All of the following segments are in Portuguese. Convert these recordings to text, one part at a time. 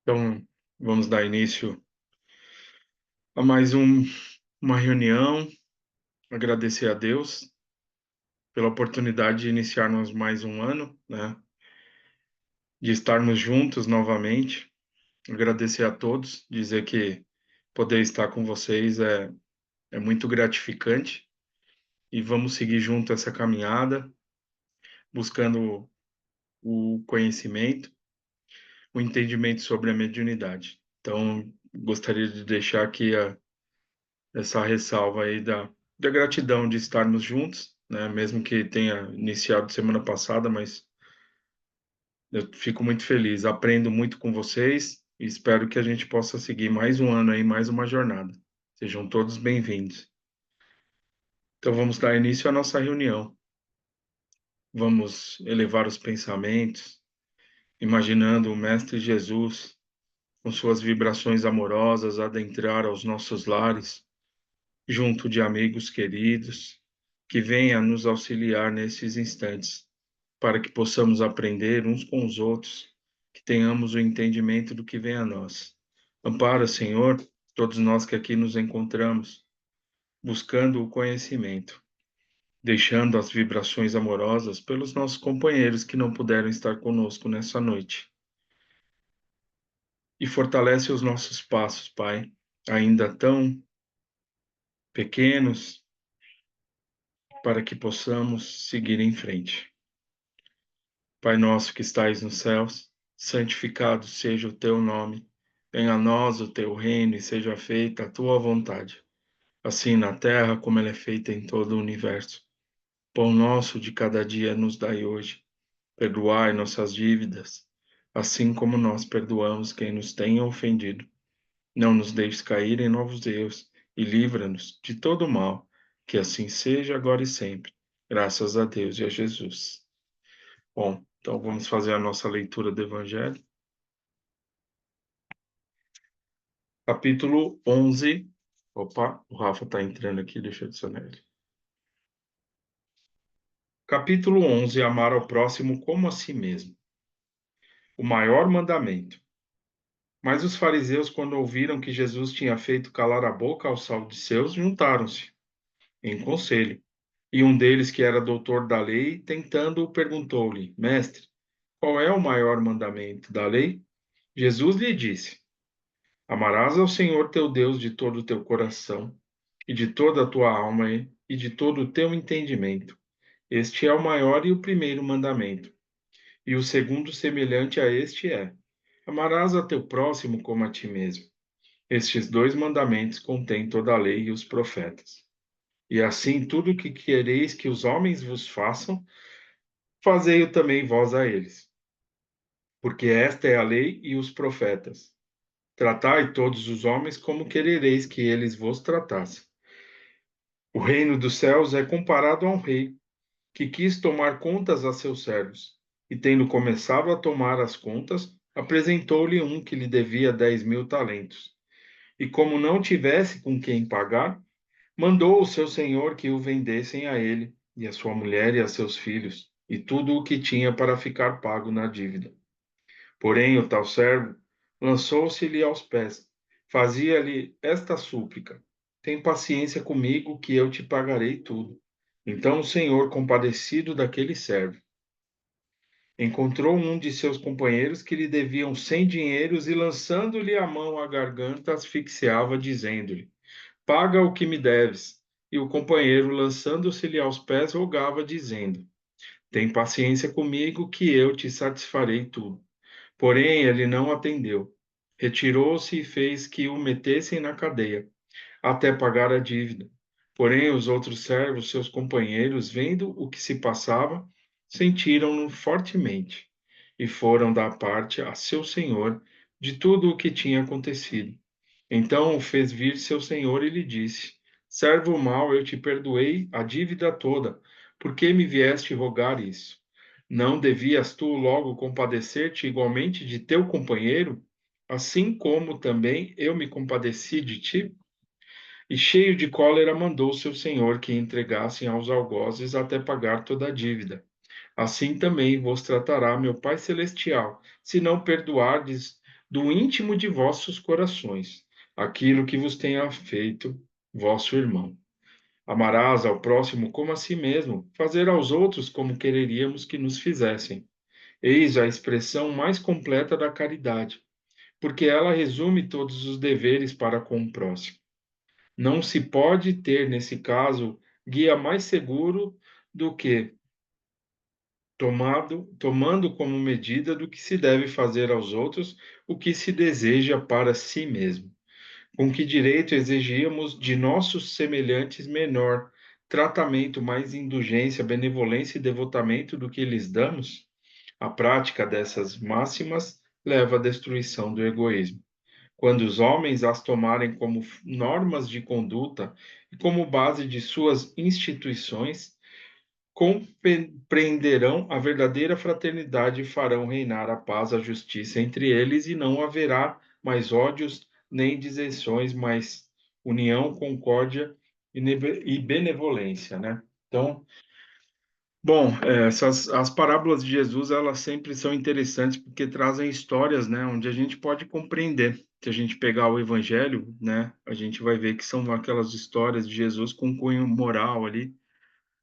Então, vamos dar início a mais uma reunião. Agradecer a Deus pela oportunidade de iniciarmos mais um ano, né? De estarmos juntos novamente. Agradecer a todos, dizer que poder estar com vocês é muito gratificante e vamos seguir junto essa caminhada, buscando o conhecimento, o entendimento sobre a mediunidade. Então, gostaria de deixar aqui essa ressalva aí da gratidão de estarmos juntos, né? Mesmo que tenha iniciado semana passada, mas eu fico muito feliz, aprendo muito com vocês e espero que a gente possa seguir mais um ano aí, mais uma jornada. Sejam todos bem-vindos. Então vamos dar início à nossa reunião. Vamos elevar os pensamentos, imaginando o Mestre Jesus com suas vibrações amorosas adentrar aos nossos lares junto de amigos queridos, que venha nos auxiliar nesses instantes, para que possamos aprender uns com os outros, que tenhamos o entendimento do que vem a nós. Ampara, Senhor, todos nós que aqui nos encontramos, buscando o conhecimento, deixando as vibrações amorosas pelos nossos companheiros que não puderam estar conosco nessa noite. E fortalece os nossos passos, Pai, ainda tão pequenos, para que possamos seguir em frente. Pai nosso que estais nos céus, santificado seja o teu nome. Venha a nós o teu reino e seja feita a tua vontade, assim na terra como ela é feita em todo o universo. Pão nosso de cada dia nos dai hoje. Perdoai nossas dívidas, assim como nós perdoamos quem nos tem ofendido. Não nos deixes cair em novos erros e livra-nos de todo o mal, que assim seja agora e sempre. Graças a Deus e a Jesus. Bom, então vamos fazer a nossa leitura do Evangelho. Capítulo 11. Opa, o Rafa está entrando aqui, deixa eu adicionar ele. Capítulo 11. Amar ao próximo como a si mesmo. O maior mandamento. Mas os fariseus, quando ouviram que Jesus tinha feito calar a boca aos saduceus, juntaram-se em conselho. E um deles, que era doutor da lei, tentando-o, perguntou-lhe: Mestre, qual é o maior mandamento da lei? Jesus lhe disse: Amarás ao Senhor teu Deus de todo o teu coração, e de toda a tua alma, e de todo o teu entendimento. Este é o maior e o primeiro mandamento. E o segundo, semelhante a este, é: Amarás a teu próximo como a ti mesmo. Estes dois mandamentos contêm toda a lei e os profetas. E assim, tudo o que quereis que os homens vos façam, fazei-o também vós a eles. Porque esta é a lei e os profetas. Tratai todos os homens como querereis que eles vos tratassem. O reino dos céus é comparado a um rei que quis tomar contas a seus servos, e tendo começado a tomar as contas, apresentou-lhe um que lhe devia 10.000 talentos. E como não tivesse com quem pagar, mandou o seu senhor que o vendessem a ele, e a sua mulher e a seus filhos, e tudo o que tinha para ficar pago na dívida. Porém, o tal servo lançou-se-lhe aos pés, fazia-lhe esta súplica: Tem paciência comigo, que eu te pagarei tudo. Então o senhor, compadecido daquele servo, encontrou um de seus companheiros que lhe deviam 100 dinheiros e, lançando-lhe a mão à garganta, asfixiava, dizendo-lhe: Paga o que me deves. E o companheiro, lançando-se-lhe aos pés, rogava, dizendo: Tem paciência comigo, que eu te satisfarei tudo. Porém, ele não atendeu. Retirou-se e fez que o metessem na cadeia, até pagar a dívida. Porém, os outros servos, seus companheiros, vendo o que se passava, sentiram-no fortemente e foram dar parte a seu senhor de tudo o que tinha acontecido. Então o fez vir seu senhor e lhe disse: Servo mau, eu te perdoei a dívida toda. Por que me vieste rogar isso? Não devias tu logo compadecer-te igualmente de teu companheiro, assim como também eu me compadeci de ti? E cheio de cólera mandou seu senhor que entregassem aos algozes até pagar toda a dívida. Assim também vos tratará meu Pai Celestial, se não perdoardes do íntimo de vossos corações, aquilo que vos tenha feito vosso irmão. Amarás ao próximo como a si mesmo, fazer aos outros como quereríamos que nos fizessem. Eis a expressão mais completa da caridade, porque ela resume todos os deveres para com o próximo. Não se pode ter, nesse caso, guia mais seguro do que tomando como medida do que se deve fazer aos outros o que se deseja para si mesmo. Com que direito exigíamos de nossos semelhantes menor tratamento, mais indulgência, benevolência e devotamento do que lhes damos? A prática dessas máximas leva à destruição do egoísmo. Quando os homens as tomarem como normas de conduta e como base de suas instituições, compreenderão a verdadeira fraternidade e farão reinar a paz, a justiça entre eles, e não haverá mais ódios nem disenções, mas união, concórdia e benevolência, né? Então, bom, essas as parábolas de Jesus, elas sempre são interessantes porque trazem histórias, né, onde a gente pode compreender. Se a gente pegar o Evangelho, né, a gente vai ver que são aquelas histórias de Jesus com cunho moral ali,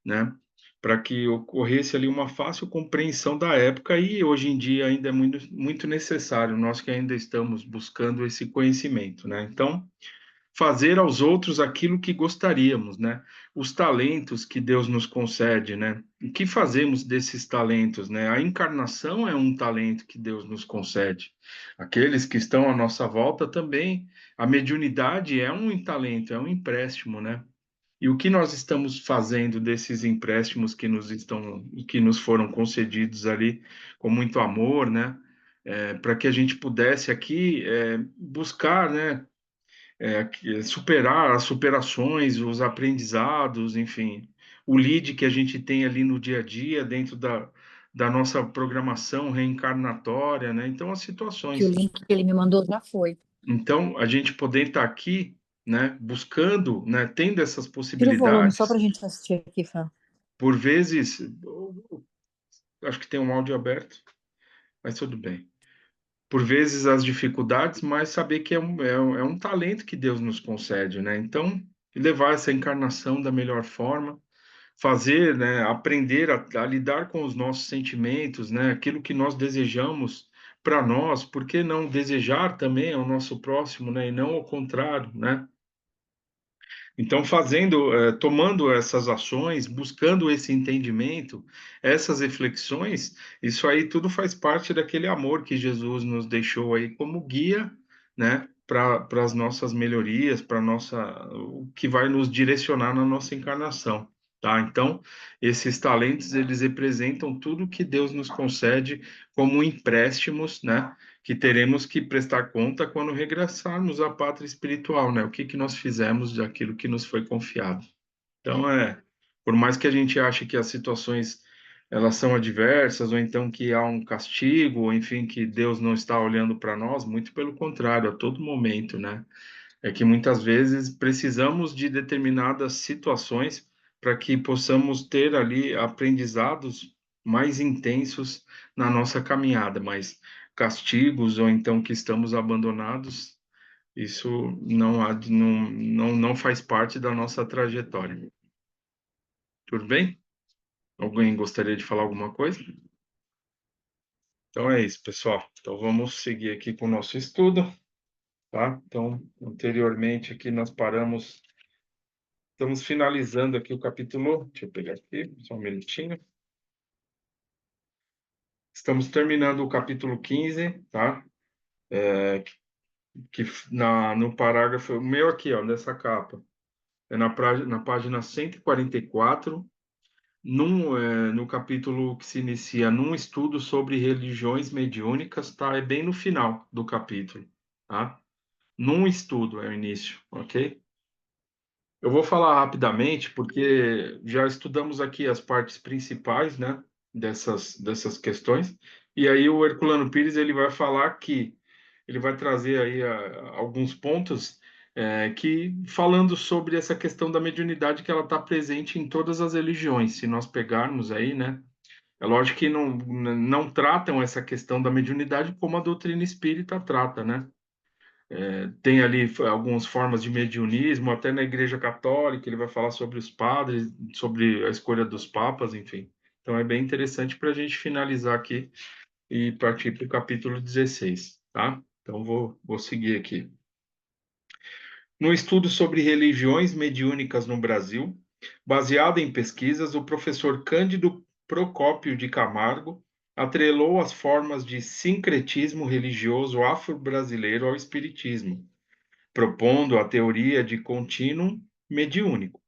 né, para que ocorresse ali uma fácil compreensão da época e hoje em dia ainda é muito, muito necessário, nós que ainda estamos buscando esse conhecimento, né? Então, fazer aos outros aquilo que gostaríamos, né? Os talentos que Deus nos concede, né? O que fazemos desses talentos, né? A encarnação é um talento que Deus nos concede. Aqueles que estão à nossa volta também. A mediunidade é um talento, é um empréstimo, né? E o que nós estamos fazendo desses empréstimos que nos foram concedidos ali com muito amor, né? Para que a gente pudesse aqui buscar, né? Superar as superações, os aprendizados, enfim, o lead que a gente tem ali no dia a dia, dentro da nossa programação reencarnatória, né? Então, as Que o situações. link que ele me mandou já foi. Então, a gente poder estar aqui, né, buscando, né, tendo essas Tira o volume só possibilidades, pra gente assistir aqui, Fran. por vezes, acho que tem um áudio aberto, mas tudo bem. Por vezes as dificuldades, mas saber que é um talento que Deus nos concede, né? Então, levar essa encarnação da melhor forma, fazer, né, aprender a lidar com os nossos sentimentos, né? Aquilo que nós desejamos para nós, por que não desejar também ao nosso próximo, né? E não ao contrário, né? Então, tomando essas ações, buscando esse entendimento, essas reflexões, isso aí tudo faz parte daquele amor que Jesus nos deixou aí como guia, né, para as nossas melhorias, para nossa, o que vai nos direcionar na nossa encarnação, tá? Então, esses talentos, eles representam tudo que Deus nos concede como empréstimos, né? Que teremos que prestar conta quando regressarmos à pátria espiritual, né? O que que nós fizemos daquilo que nos foi confiado. Então, por mais que a gente ache que as situações elas são adversas, ou então que há um castigo, ou enfim, que Deus não está olhando para nós, muito pelo contrário, a todo momento, né? É que muitas vezes precisamos de determinadas situações para que possamos ter ali aprendizados mais intensos na nossa caminhada, mas castigos ou então que estamos abandonados, isso não faz parte da nossa trajetória. Tudo bem? Alguém gostaria de falar alguma coisa? Então é isso, pessoal. Então vamos seguir aqui com o nosso estudo, tá? Então, anteriormente aqui nós paramos. Estamos finalizando aqui o capítulo. Deixa eu pegar aqui, só um minutinho. Estamos terminando o capítulo 15, tá? Que no parágrafo, o meu aqui, ó, nessa capa, na página 144, no capítulo que se inicia num estudo sobre religiões mediúnicas, tá? É bem no final do capítulo, tá? Num estudo é o início, ok? Eu vou falar rapidamente, porque já estudamos aqui as partes principais, né, dessas questões, e aí o Herculano Pires ele vai falar que ele vai trazer aí alguns pontos que falando sobre essa questão da mediunidade que ela está presente em todas as religiões. Se nós pegarmos aí, né, É lógico que não tratam essa questão da mediunidade como a doutrina espírita trata, né? Tem ali algumas formas de mediunismo, até na Igreja Católica ele vai falar sobre os padres, sobre a escolha dos papas, enfim. Então é bem interessante para a gente finalizar aqui e partir para o capítulo 16, tá? Então vou seguir aqui. No estudo sobre religiões mediúnicas no Brasil, baseado em pesquisas, o professor Cândido Procópio de Camargo atrelou as formas de sincretismo religioso afro-brasileiro ao espiritismo, propondo a teoria de contínuo mediúnico.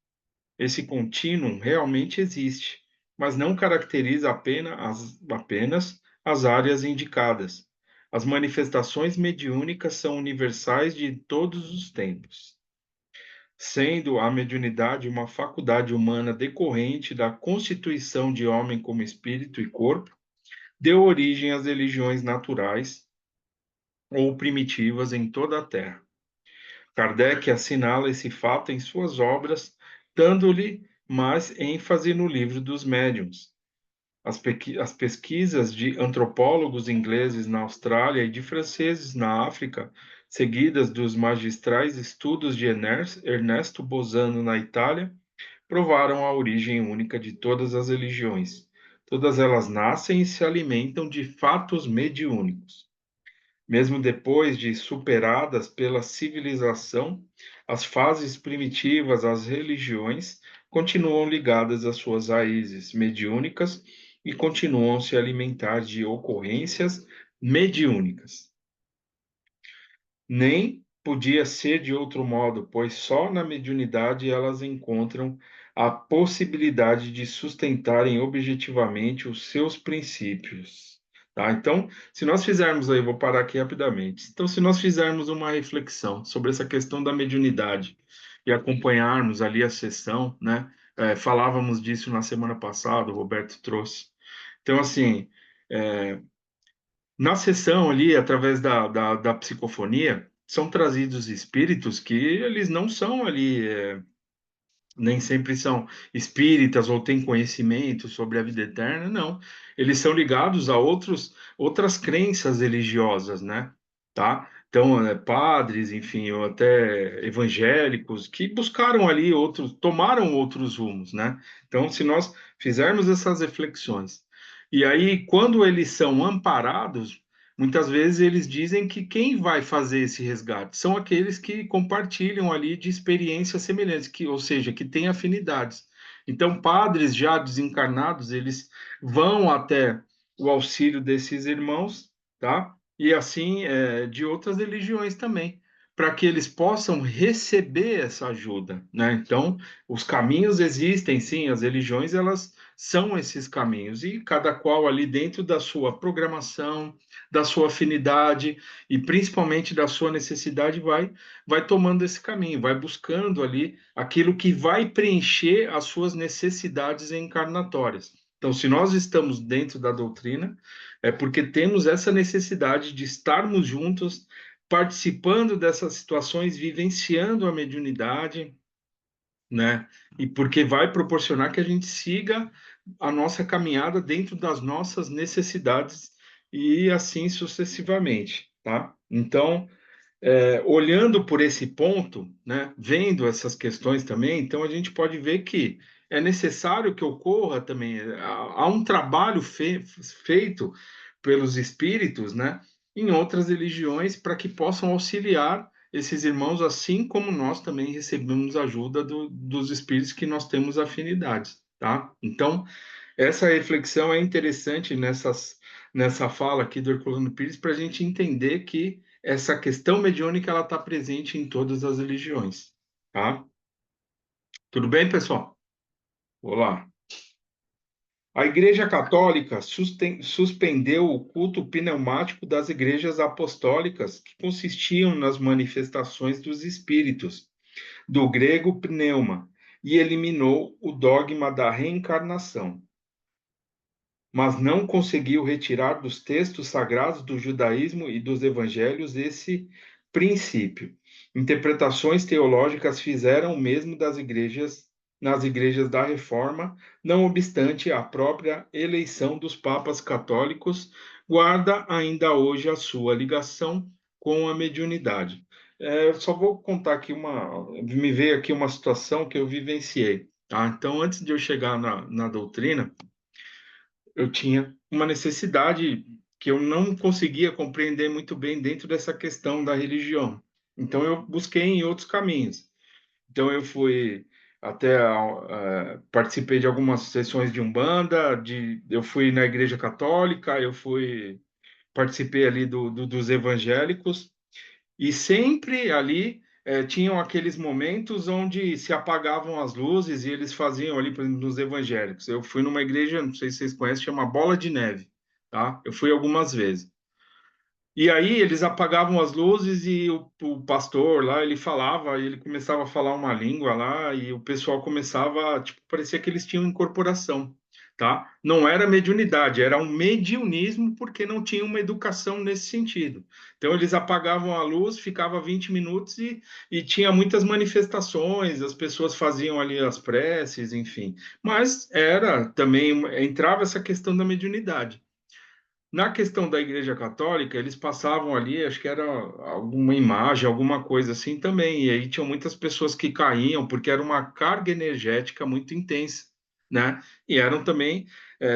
Esse contínuo realmente existe, mas não caracteriza apenas as áreas indicadas. As manifestações mediúnicas são universais de todos os tempos, sendo a mediunidade uma faculdade humana decorrente da constituição de homem como espírito e corpo, deu origem às religiões naturais ou primitivas em toda a Terra. Kardec assinala esse fato em suas obras, dando-lhe mais ênfase no livro dos médiuns. As pesquisas de antropólogos ingleses na Austrália e de franceses na África, seguidas dos magistrais estudos de Ernesto Bosano na Itália, provaram a origem única de todas as religiões. Todas elas nascem e se alimentam de fatos mediúnicos. Mesmo depois de superadas pela civilização, as fases primitivas, as religiões continuam ligadas às suas raízes mediúnicas e continuam a se alimentar de ocorrências mediúnicas. Nem podia ser de outro modo, pois só na mediunidade elas encontram a possibilidade de sustentarem objetivamente os seus princípios. Tá? Então, se nós fizermos aí, vou parar aqui rapidamente. Então, se nós fizermos uma reflexão sobre essa questão da mediunidade e acompanharmos ali a sessão, né? Falávamos disso na semana passada, o Roberto trouxe. Então, assim, é, na sessão ali, através da psicofonia, são trazidos espíritos que eles não são ali, nem sempre são espíritas ou têm conhecimento sobre a vida eterna, não. Eles são ligados a outras crenças religiosas, né? Tá? Então, padres, enfim, ou até evangélicos que buscaram ali outros, tomaram outros rumos, né? Então, se nós fizermos essas reflexões, e aí, quando eles são amparados, muitas vezes eles dizem que quem vai fazer esse resgate são aqueles que compartilham ali de experiências semelhantes, que, ou seja, que têm afinidades. Então, padres já desencarnados, eles vão até o auxílio desses irmãos, tá? E assim de outras religiões também, para que eles possam receber essa ajuda, né? Então, os caminhos existem, sim, as religiões elas são esses caminhos e cada qual ali dentro da sua programação, da sua afinidade e principalmente da sua necessidade vai tomando esse caminho, vai buscando ali aquilo que vai preencher as suas necessidades encarnatórias. Então, se nós estamos dentro da doutrina, é porque temos essa necessidade de estarmos juntos, participando dessas situações, vivenciando a mediunidade, né? E porque vai proporcionar que a gente siga a nossa caminhada dentro das nossas necessidades e assim sucessivamente, tá? Então, olhando por esse ponto, né, vendo essas questões também, então a gente pode ver que é necessário que ocorra também, há um trabalho feito pelos espíritos, né, em outras religiões para que possam auxiliar esses irmãos, assim como nós também recebemos ajuda dos espíritos que nós temos afinidades, tá? Então, essa reflexão é interessante nessa fala aqui do Herculano Pires para a gente entender que essa questão mediúnica ela está presente em todas as religiões, tá? Tudo bem, pessoal? Olá. A Igreja Católica suspendeu o culto pneumático das igrejas apostólicas, que consistiam nas manifestações dos espíritos, do grego pneuma, e eliminou o dogma da reencarnação, mas não conseguiu retirar dos textos sagrados do judaísmo e dos evangelhos esse princípio. Interpretações teológicas fizeram o mesmo das igrejas nas igrejas da Reforma, não obstante a própria eleição dos papas católicos guarda ainda hoje a sua ligação com a mediunidade. Só vou contar aqui me veio aqui uma situação que eu vivenciei. Tá? Então, antes de eu chegar na doutrina, eu tinha uma necessidade que eu não conseguia compreender muito bem dentro dessa questão da religião. Então, eu busquei em outros caminhos. Então eu fui participei de algumas sessões de Umbanda, eu fui na Igreja Católica, participei ali dos evangélicos, e sempre ali tinham aqueles momentos onde se apagavam as luzes e eles faziam ali, por exemplo, nos evangélicos. Eu fui numa igreja, não sei se vocês conhecem, chama Bola de Neve, tá? Eu fui algumas vezes. E aí eles apagavam as luzes e o pastor lá, ele falava, e ele começava a falar uma língua lá e o pessoal começava, tipo, parecia que eles tinham incorporação, tá? Não era mediunidade, era um mediunismo porque não tinha uma educação nesse sentido. Então eles apagavam a luz, ficava 20 minutos e tinha muitas manifestações, as pessoas faziam ali as preces, enfim. Mas era também, entrava essa questão da mediunidade. Na questão da Igreja Católica, eles passavam ali, acho que era alguma imagem, alguma coisa assim também. E aí tinham muitas pessoas que caíam, porque era uma carga energética muito intensa, né? E eram também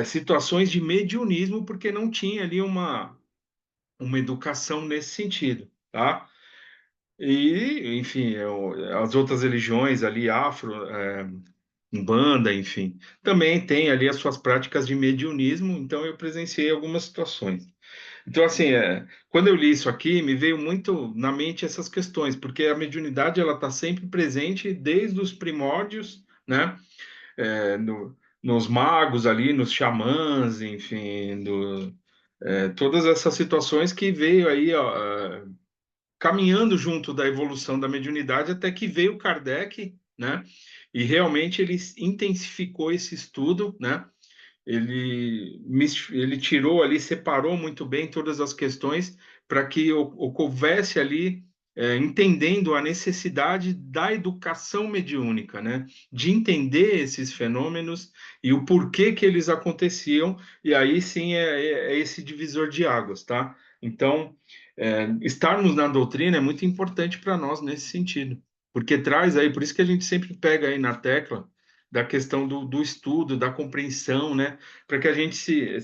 situações de mediunismo, porque não tinha ali uma educação nesse sentido, tá? E, enfim, as outras religiões ali, afro, Umbanda, enfim, também tem ali as suas práticas de mediunismo, então eu presenciei algumas situações. Então, assim, quando eu li isso aqui, me veio muito na mente essas questões, porque a mediunidade ela está sempre presente desde os primórdios, né? Nos magos ali, nos xamãs, enfim, todas essas situações que veio aí, ó, caminhando junto da evolução da mediunidade até que veio Kardec, né? E realmente ele intensificou esse estudo, né? Ele tirou ali, separou muito bem todas as questões para que houvesse ali, entendendo a necessidade da educação mediúnica, né? De entender esses fenômenos e o porquê que eles aconteciam, e aí sim é esse divisor de águas, tá? Então, estarmos na doutrina é muito importante para nós nesse sentido, porque traz aí, por isso que a gente sempre pega aí na tecla da questão do estudo, da compreensão, né? Para que a gente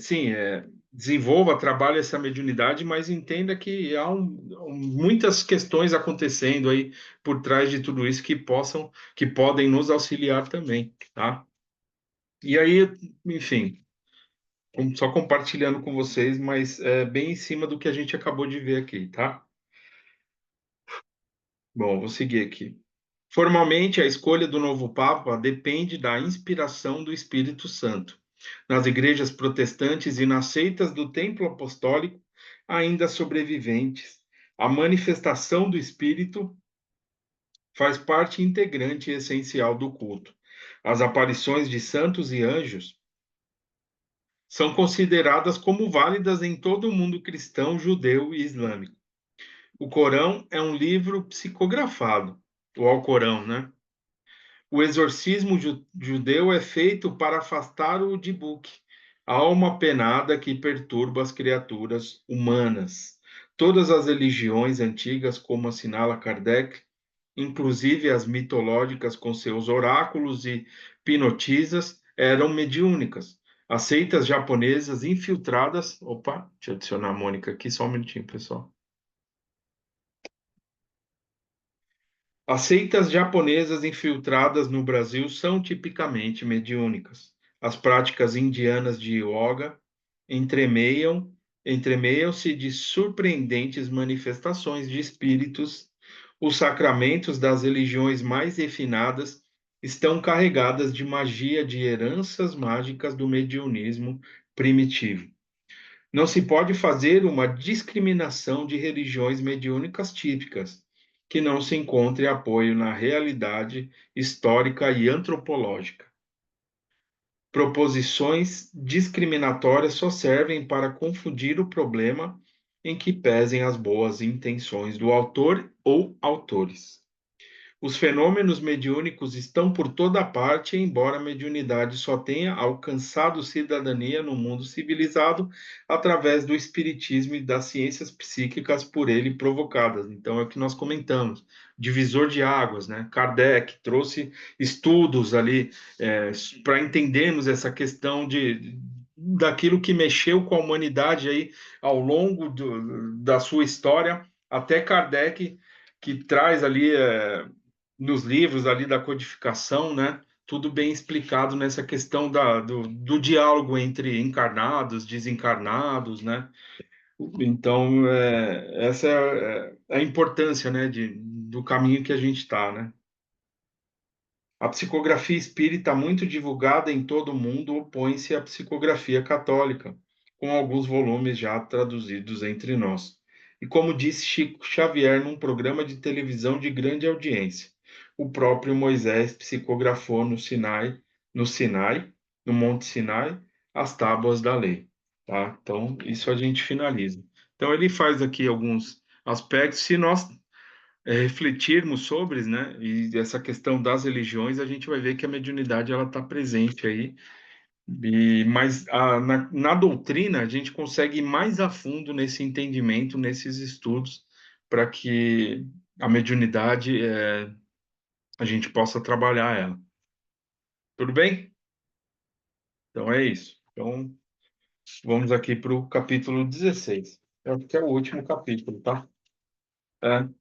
desenvolva, trabalhe essa mediunidade, mas entenda que há muitas questões acontecendo aí por trás de tudo isso que podem nos auxiliar também, tá? E aí, enfim, só compartilhando com vocês, mas bem em cima do que a gente acabou de ver aqui, tá? Bom, vou seguir aqui. Formalmente, a escolha do novo Papa depende da inspiração do Espírito Santo. Nas igrejas protestantes e nas seitas do Templo Apostólico, ainda sobreviventes, a manifestação do Espírito faz parte integrante e essencial do culto. As aparições de santos e anjos são consideradas como válidas em todo o mundo cristão, judeu e islâmico. O Corão é um livro psicografado, o Alcorão, né? O exorcismo judeu é feito para afastar o Dibuk, a alma penada que perturba as criaturas humanas. Todas as religiões antigas, como assinala Kardec, inclusive as mitológicas com seus oráculos e pinotisas, eram mediúnicas. As seitas japonesas infiltradas. Opa, deixa eu adicionar a Mônica aqui, só um minutinho, pessoal. As seitas japonesas infiltradas no Brasil são tipicamente mediúnicas. As práticas indianas de yoga entremeiam, entremeiam-se de surpreendentes manifestações de espíritos. Os sacramentos das religiões mais refinadas estão carregadas de magia de heranças mágicas do mediunismo primitivo. Não se pode fazer uma discriminação de religiões mediúnicas típicas, que não se encontre apoio na realidade histórica e antropológica. Proposições discriminatórias só servem para confundir o problema em que pesem as boas intenções do autor ou autores. Os fenômenos mediúnicos estão por toda parte, embora a mediunidade só tenha alcançado cidadania no mundo civilizado através do espiritismo e das ciências psíquicas por ele provocadas. Então, é o que nós comentamos, divisor de águas, né? Kardec trouxe estudos ali para entendermos essa questão daquilo que mexeu com a humanidade aí ao longo da sua história, até Kardec, que traz ali nos livros ali da codificação, né? Tudo bem explicado nessa questão do diálogo entre encarnados, desencarnados, né? Então, essa é a importância, né, do caminho que a gente está, né? A psicografia espírita, muito divulgada em todo o mundo, opõe-se à psicografia católica, com alguns volumes já traduzidos entre nós. E como disse Chico Xavier num programa de televisão de grande audiência, o próprio Moisés psicografou no Sinai, no Monte Sinai, as tábuas da lei. Tá? Então, isso a gente finaliza. Então, ele faz aqui alguns aspectos. Se nós refletirmos sobre, né, e essa questão das religiões, a gente vai ver que a mediunidade ela está presente aí. Mas na doutrina a gente consegue ir mais a fundo nesse entendimento, nesses estudos, para que a mediunidade a gente possa trabalhar ela. Tudo bem? Então é isso. Então vamos aqui para o capítulo 16. Que é o último capítulo, tá?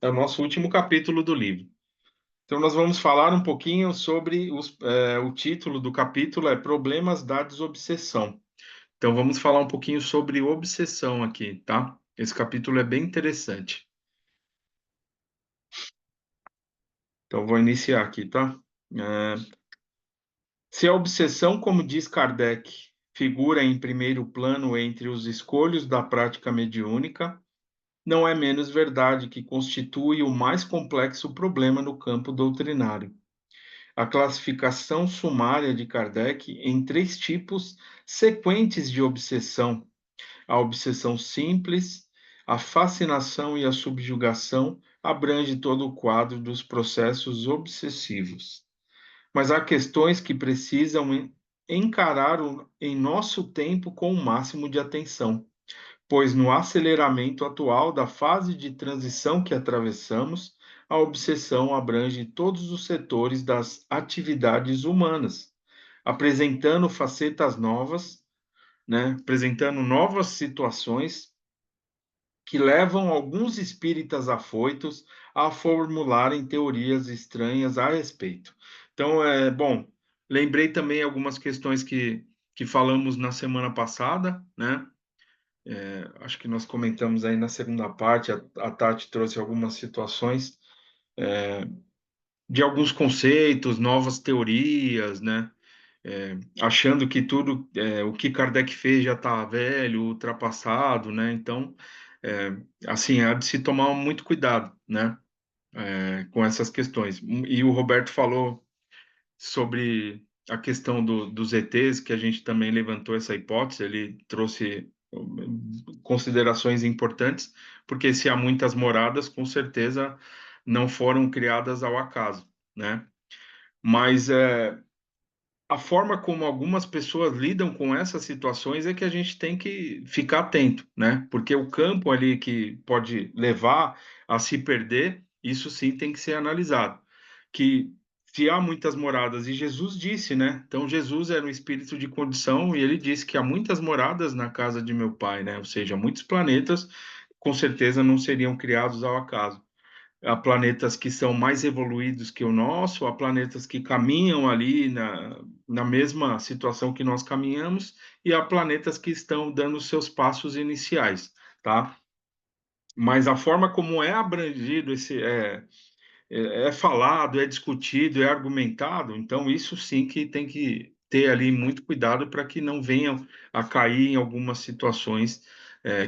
É o nosso último capítulo do livro. Então, nós vamos falar um pouquinho sobre o título do capítulo é Problemas da Desobsessão. Então, vamos falar um pouquinho sobre obsessão aqui, tá? Esse capítulo é bem interessante. Então, vou iniciar aqui, tá? É, Se a obsessão, como diz Kardec, figura em primeiro plano entre os escolhos da prática mediúnica, não é menos verdade que constitui o mais complexo problema no campo doutrinário. A classificação sumária de Kardec em três tipos sequentes de obsessão: a obsessão simples, a fascinação e a subjugação abrange todo o quadro dos processos obsessivos. Mas há questões que precisam encarar em nosso tempo com o máximo de atenção, pois no aceleramento atual da fase de transição que atravessamos, a obsessão abrange todos os setores das atividades humanas, apresentando facetas novas, né, apresentando novas situações que levam alguns espíritas afoitos a formularem teorias estranhas a respeito. Então, bom, lembrei também algumas questões que falamos na semana passada, né? Acho que nós comentamos aí na segunda parte, a Tati trouxe algumas situações de alguns conceitos, novas teorias, né? Achando que tudo, o que Kardec fez já está velho, ultrapassado, né? Então, é, assim, há de se tomar muito cuidado, né? Com essas questões. E o Roberto falou sobre a questão dos ETs, que a gente também levantou essa hipótese, ele trouxe considerações importantes, porque se há muitas moradas, com certeza não foram criadas ao acaso, né? Mas a forma como algumas pessoas lidam com essas situações é que a gente tem que ficar atento, né? Porque o campo ali que pode levar a se perder, isso sim tem que ser analisado. Que se há muitas moradas, e Jesus disse, né? Então Jesus era um espírito de condição e ele disse que há muitas moradas na casa de meu pai, né? Ou seja, muitos planetas com certeza não seriam criados ao acaso. Há planetas que são mais evoluídos que o nosso, há planetas que caminham ali na mesma situação que nós caminhamos, e há planetas que estão dando seus passos iniciais, tá? Mas a forma como é abrangido é falado, é discutido, é argumentado, então isso sim que tem que ter ali muito cuidado para que não venham a cair em algumas situações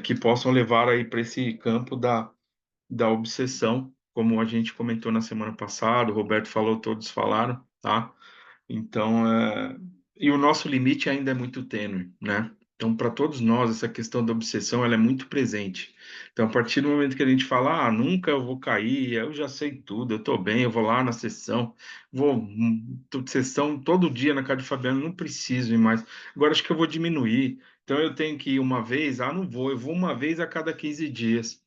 que possam levar aí para esse campo da obsessão, como a gente comentou na semana passada, o Roberto falou, todos falaram, tá? Então, e o nosso limite ainda é muito tênue, né? Então, para todos nós, essa questão da obsessão, ela é muito presente. Então, a partir do momento que a gente fala, nunca eu vou cair, eu já sei tudo, eu estou bem, eu vou lá na sessão, vou sessão todo dia na casa de Fabiano, não preciso ir mais. Agora acho que eu vou diminuir. Então, eu tenho que ir uma vez, não vou, eu vou uma vez a cada 15 dias.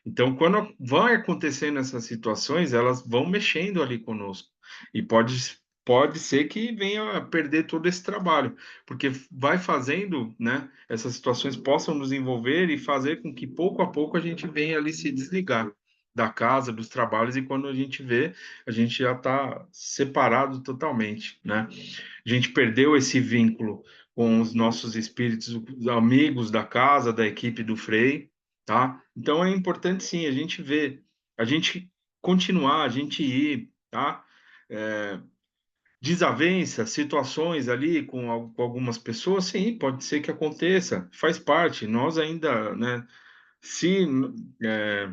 Então, quando vai acontecendo essas situações, elas vão mexendo ali conosco. E pode ser que venha a perder todo esse trabalho, porque vai fazendo, né, essas situações possam nos envolver e fazer com que pouco a pouco a gente venha ali se desligar da casa, dos trabalhos, e quando a gente vê, a gente já está separado totalmente, né? A gente perdeu esse vínculo com os nossos espíritos, os amigos da casa, da equipe do Frei, tá? Então é importante sim a gente ver, a gente continuar, a gente ir, tá? É, desavenças, situações ali com algumas pessoas, sim, pode ser que aconteça, faz parte. Nós ainda, né? Se é,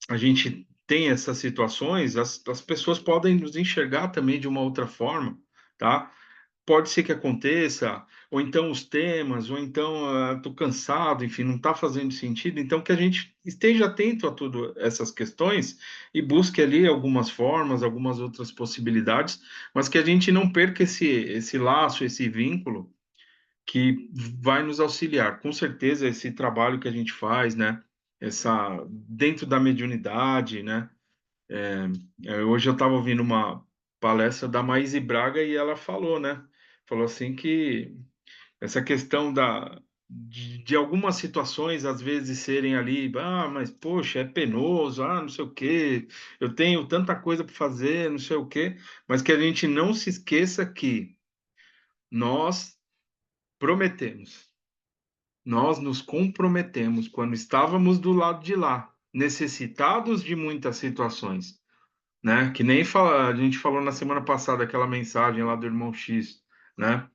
a gente tem essas situações, as pessoas podem nos enxergar também de uma outra forma, tá? Pode ser que aconteça, ou então os temas, ou então estou cansado, enfim, não está fazendo sentido. Então, que a gente esteja atento a todas essas questões e busque ali algumas formas, algumas outras possibilidades, mas que a gente não perca esse laço, esse vínculo que vai nos auxiliar. Com certeza, esse trabalho que a gente faz, né? Dentro da mediunidade, né? Hoje eu estava ouvindo uma palestra da Maíse Braga e ela falou, né? Falou assim que essa questão de algumas situações às vezes serem ali, mas poxa, é penoso, não sei o quê, eu tenho tanta coisa para fazer, não sei o quê, mas que a gente não se esqueça que nós prometemos, nós nos comprometemos quando estávamos do lado de lá, necessitados de muitas situações, né? Que nem a gente falou na semana passada aquela mensagem lá do irmão X, né?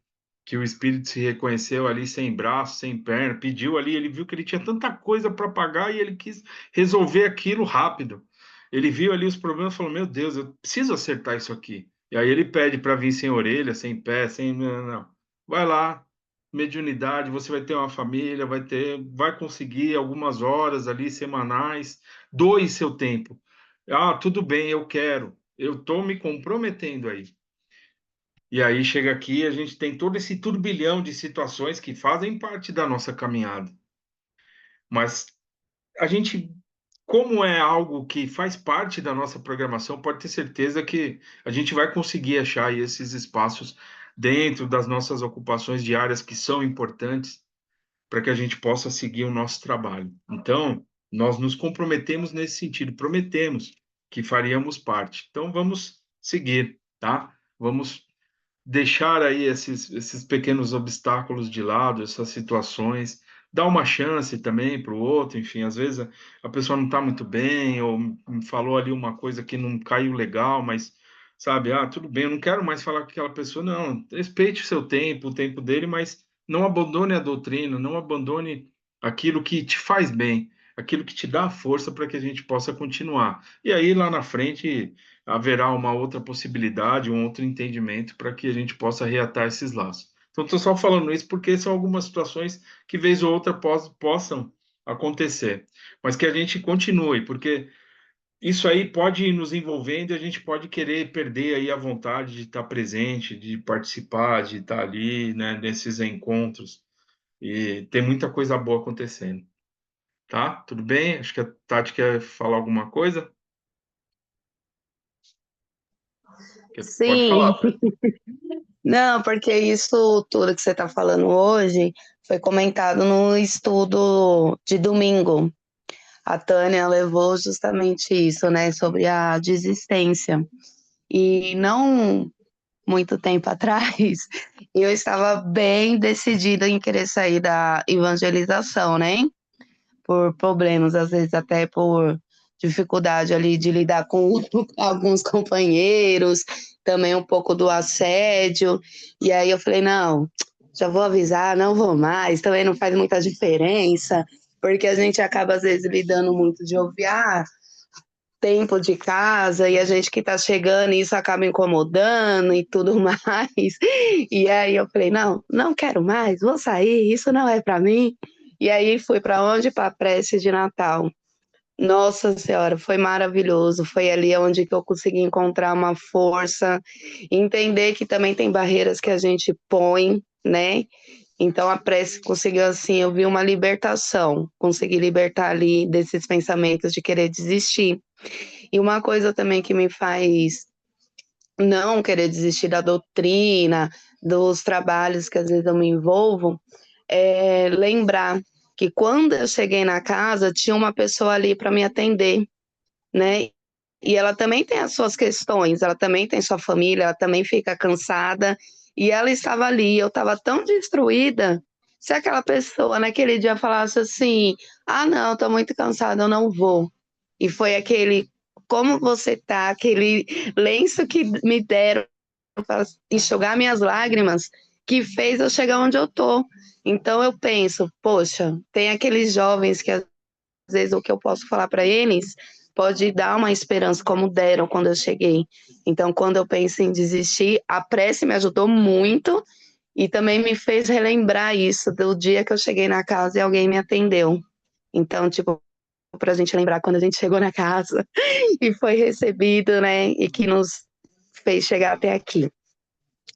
Que o espírito se reconheceu ali sem braço, sem perna, pediu ali, ele viu que ele tinha tanta coisa para pagar e ele quis resolver aquilo rápido. Ele viu ali os problemas e falou: Meu Deus, eu preciso acertar isso aqui. E aí ele pede para vir sem orelha, sem pé, sem. Não, não, não. Vai lá, mediunidade, você vai ter uma família, vai conseguir algumas horas ali semanais, doe seu tempo. Tudo bem, eu quero. Eu estou me comprometendo aí. E aí chega aqui, a gente tem todo esse turbilhão de situações que fazem parte da nossa caminhada. Mas a gente, como é algo que faz parte da nossa programação, pode ter certeza que a gente vai conseguir achar aí esses espaços dentro das nossas ocupações diárias que são importantes para que a gente possa seguir o nosso trabalho. Então, nós nos comprometemos nesse sentido, prometemos que faríamos parte. Então, vamos seguir, tá? Vamos deixar aí esses pequenos obstáculos de lado, essas situações, dar uma chance também para o outro, enfim, às vezes a pessoa não está muito bem, ou me falou ali uma coisa que não caiu legal, mas sabe, tudo bem, eu não quero mais falar com aquela pessoa, não, respeite o seu tempo, o tempo dele, mas não abandone a doutrina, não abandone aquilo que te faz bem, aquilo que te dá força para que a gente possa continuar. E aí lá na frente haverá uma outra possibilidade, um outro entendimento para que a gente possa reatar esses laços. Então, estou só falando isso porque são algumas situações que, vez ou outra, possam acontecer, mas que a gente continue, porque isso aí pode ir nos envolvendo e a gente pode querer perder aí a vontade de estar presente, de participar, de estar ali, né, nesses encontros. E tem muita coisa boa acontecendo, tá? Tudo bem? Acho que a Tati quer falar alguma coisa. Pode Sim, falar, Tati. não, porque isso tudo que você está falando hoje foi comentado no estudo de domingo. A Tânia levou justamente isso, né, sobre a desistência. E não muito tempo atrás, eu estava bem decidida em querer sair da evangelização, né? Por problemas, às vezes até por dificuldade ali de lidar com alguns companheiros, também um pouco do assédio. E aí eu falei, não, já vou avisar, não vou mais, também não faz muita diferença, porque a gente acaba às vezes lidando muito de ouvir, tempo de casa e a gente que tá chegando e isso acaba incomodando e tudo mais. E aí eu falei: "Não, não quero mais, vou sair, isso não é para mim". E aí fui para onde? Para a prece de Natal. Nossa senhora, foi maravilhoso. Foi ali onde que eu consegui encontrar uma força, entender que também tem barreiras que a gente põe, né? Então a prece conseguiu assim, eu vi uma libertação, consegui libertar ali desses pensamentos de querer desistir. E uma coisa também que me faz não querer desistir da doutrina, dos trabalhos que às vezes eu me envolvo, é lembrar que quando eu cheguei na casa tinha uma pessoa ali para me atender, né? E ela também tem as suas questões, ela também tem sua família, ela também fica cansada, e ela estava ali, eu estava tão destruída. Se aquela pessoa naquele dia falasse assim: "Ah, não, estou muito cansada, eu não vou". E foi aquele como você tá, aquele lenço que me deram para enxugar minhas lágrimas, que fez eu chegar onde eu tô. Então eu penso: "Poxa, tem aqueles jovens que às vezes o que eu posso falar para eles pode dar uma esperança, como deram quando eu cheguei". Então, quando eu penso em desistir, a prece me ajudou muito e também me fez relembrar isso do dia que eu cheguei na casa e alguém me atendeu. Então, tipo, para a gente lembrar quando a gente chegou na casa e foi recebido, né, e que nos fez chegar até aqui.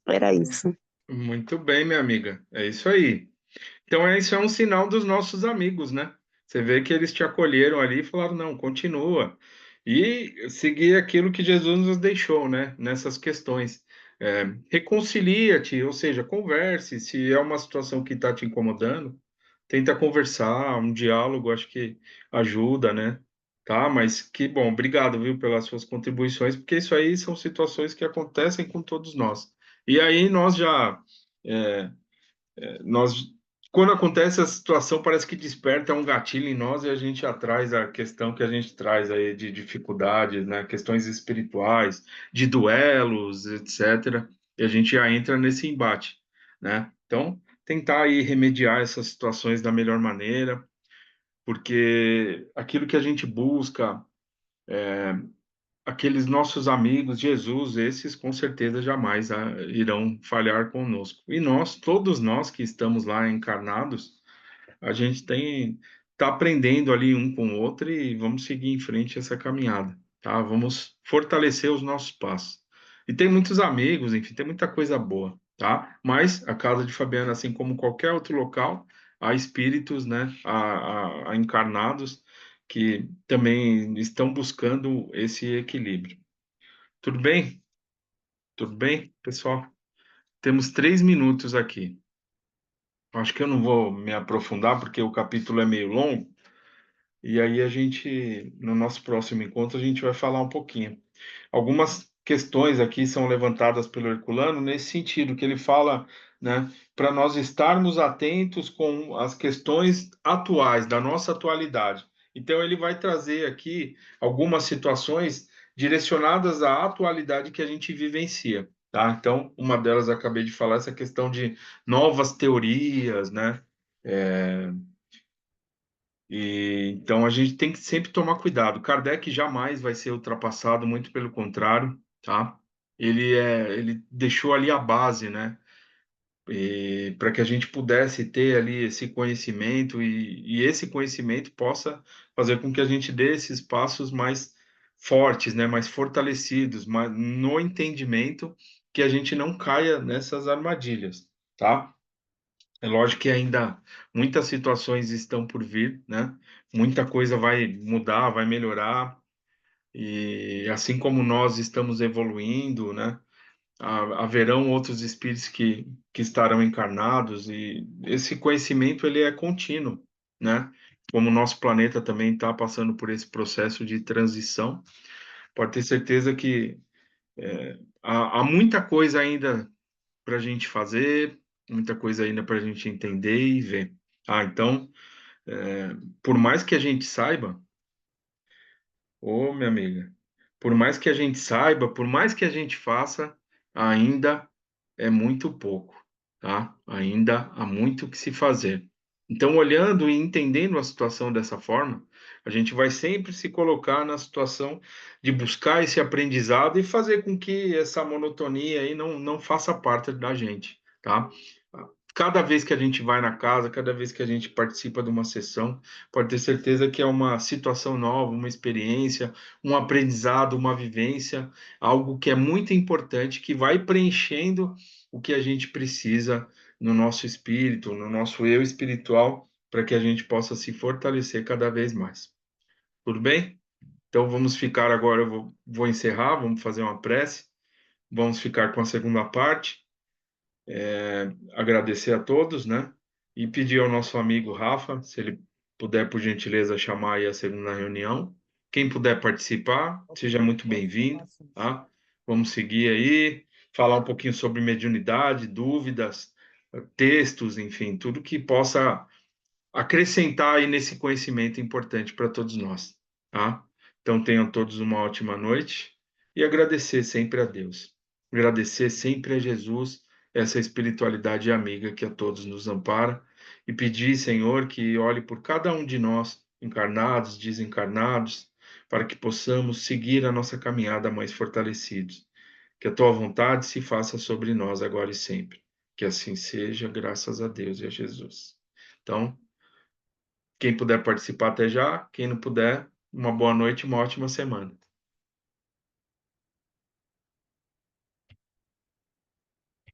Era isso. Muito bem, minha amiga. É isso aí. Então, isso é um sinal dos nossos amigos, né? Você vê que eles te acolheram ali e falaram, não, continua. E seguir aquilo que Jesus nos deixou, né? Nessas questões. Reconcilia-te, ou seja, converse. Se é uma situação que está te incomodando, tenta conversar, um diálogo, acho que ajuda, né? Tá, mas que bom, obrigado, viu, pelas suas contribuições, porque isso aí são situações que acontecem com todos nós. E aí nós já... é, nós, quando acontece essa situação, parece que desperta um gatilho em nós e a gente atrás a questão que a gente traz aí de dificuldades, né? Questões espirituais, de duelos, etc. E a gente já entra nesse embate, né? Então, tentar aí remediar essas situações da melhor maneira, porque aquilo que a gente busca, aqueles nossos amigos, Jesus, esses com certeza jamais irão falhar conosco. E nós, todos nós que estamos lá encarnados, a gente tem tá aprendendo ali um com o outro e vamos seguir em frente essa caminhada, tá? Vamos fortalecer os nossos passos. E tem muitos amigos, enfim, tem muita coisa boa, tá? Mas a casa de Fabiana, assim como qualquer outro local, há espíritos, né? Há encarnados que também estão buscando esse equilíbrio. Tudo bem? Tudo bem, pessoal? Temos 3 minutos aqui. Acho que eu não vou me aprofundar porque o capítulo é meio longo. E aí a gente, no nosso próximo encontro, a gente vai falar um pouquinho. Algumas questões aqui são levantadas pelo Herculano nesse sentido, que ele fala, né, para nós estarmos atentos com as questões atuais, da nossa atualidade. Então ele vai trazer aqui algumas situações direcionadas à atualidade que a gente vivencia, tá? Então, uma delas eu acabei de falar, essa questão de novas teorias, né? Então a gente tem que sempre tomar cuidado. Kardec jamais vai ser ultrapassado, muito pelo contrário, tá? Ele deixou ali a base, né? Para que a gente pudesse ter ali esse conhecimento e esse conhecimento possa fazer com que a gente dê esses passos mais fortes, né? Mais fortalecidos, mas no entendimento que a gente não caia nessas armadilhas, tá? É lógico que ainda muitas situações estão por vir, né? Muita coisa vai mudar, vai melhorar, e assim como nós estamos evoluindo, né? Haverão outros espíritos que estarão encarnados, e esse conhecimento ele é contínuo, né? Como o nosso planeta também está passando por esse processo de transição, pode ter certeza que há muita coisa ainda para a gente fazer, muita coisa ainda para a gente entender e ver. Então, por mais que a gente saiba, ô minha amiga, por mais que a gente saiba, por mais que a gente faça, ainda é muito pouco, tá? Ainda há muito que se fazer. Então, olhando e entendendo a situação dessa forma, a gente vai sempre se colocar na situação de buscar esse aprendizado e fazer com que essa monotonia aí não faça parte da gente, tá? Cada vez que a gente vai na casa, cada vez que a gente participa de uma sessão, pode ter certeza que é uma situação nova, uma experiência, um aprendizado, uma vivência, algo que é muito importante, que vai preenchendo o que a gente precisa no nosso espírito, no nosso eu espiritual, para que a gente possa se fortalecer cada vez mais. Tudo bem? Então vamos ficar agora, eu vou encerrar, vamos fazer uma prece, vamos ficar com a segunda parte, agradecer a todos, né? E pedir ao nosso amigo Rafa, se ele puder, por gentileza, chamar aí a segunda reunião. Quem puder participar, seja muito bem-vindo, tá? Vamos seguir aí, falar um pouquinho sobre mediunidade, dúvidas, textos, enfim, tudo que possa acrescentar aí nesse conhecimento importante para todos nós, tá? Então tenham todos uma ótima noite e agradecer sempre a Deus. Agradecer sempre a Jesus, essa espiritualidade amiga que a todos nos ampara e pedir, Senhor, que olhe por cada um de nós, encarnados, desencarnados, para que possamos seguir a nossa caminhada mais fortalecidos. Que a tua vontade se faça sobre nós agora e sempre. Que assim seja, graças a Deus e a Jesus. Então, quem puder participar até já, quem não puder, uma boa noite, uma ótima semana.